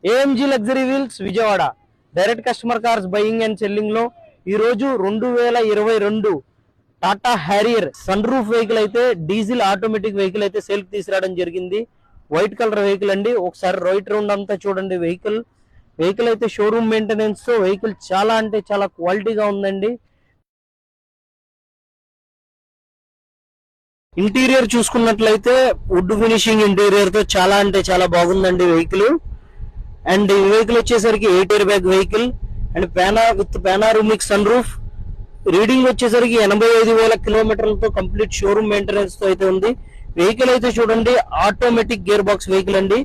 AMG luxury wheels Vijayawada direct customer cars buying and selling లో ఈ రోజు 2022 Tata Harrier sunroof vehicle అయితే diesel automatic vehicle అయితే sale కి తీసుకురావడం జరిగింది. వైట్ కలర్ వెహికల్ అండి. ఒకసారి రైట్ రౌండ్ అంతా చూడండి. వెహికల్ అయితే షోరూమ్ మెయింటెనెన్స్ తో వెహికల్ చాలా అంటే చాలా క్వాలిటీగా ఉందండి. ఇంటీరియర్ చూసుకున్నట్లయితే వుడ్ ఫినిషింగ్ ఇంటీరియర్ తో చాలా అంటే చాలా బాగుందండి వెహికల్. అండ్ ఈ వెహికల్ వచ్చేసరికి 8 air bag vehicle and panoramic sun roof. Reading వచ్చేసరికి 85,000 కిలోమీటర్లతో కంప్లీట్ షోరూమ్ మెయింటెనెన్స్ తో అయితే ఉంది. వెహికల్ అయితే చూడండి ఆటోమేటిక్ గేర్ బాక్స్ వెహికల్ అండి.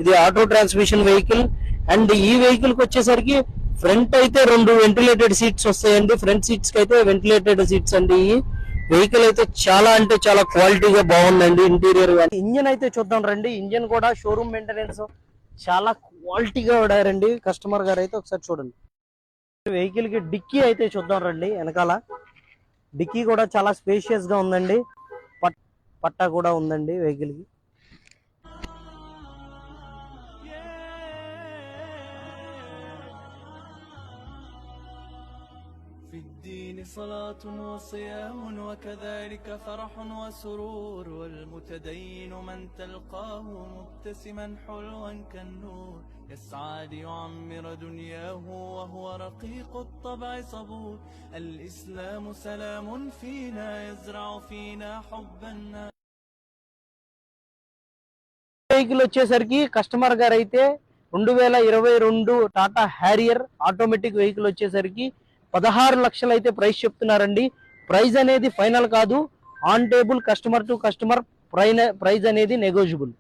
ఇది ఆటో ట్రాన్స్మిషన్ వెహికల్. అండ్ ఈ వెహికల్ కి వచ్చేసరికి ఫ్రంట్ అయితే 2 వెంటిలేటెడ్ సీట్స్ వస్తాయండి. ఫ్రంట్ సీట్స్ కి అయితే వెంటిలేటెడ్ సీట్స్ అండి. ఈ వెహికల్ అయితే చాలా అంటే చాలా క్వాలిటీగా బాగుందండి. ఇంటీరియర్ ఇంజన్ అయితే చూద్దాం రండి. ఇంజన్ కూడా షోరూమ్ మెయింటెనెన్స్ చాలా క్వాలిటీగా వాడారండి కస్టమర్ గారు అయితే. ఒకసారి చూడండి. వెహికల్ కి డిక్కీ అయితే చూద్దాం రండి. వెనకాల డిక్కీ కూడా చాలా స్పేషియస్ గా ఉందండి. పట్టా కూడా ఉందండి వెహికల్ కి. في الدين صلاة وصيام وكذلك فرح وسرور والمتدين من تلقاه مبتسما حلوا كالنور يسعى ليعمر دنياه وهو رقيق الطبع صبور الإسلام سلام فينا يزرع فينا حب الناس. వెహికల్ వచ్చేసరికి కస్టమర్ గారు అయితే 2022 టాటా హ్యారియర్ ఆటోమేటిక్ వెహికల్ వచ్చేసరికి 16 లక్షలు అయితే ప్రైస్ చెప్తున్నారండి. ప్రైస్ అనేది ఫైనల్ కాదు, on table, customer to customer price అనేది నెగోజియబుల్.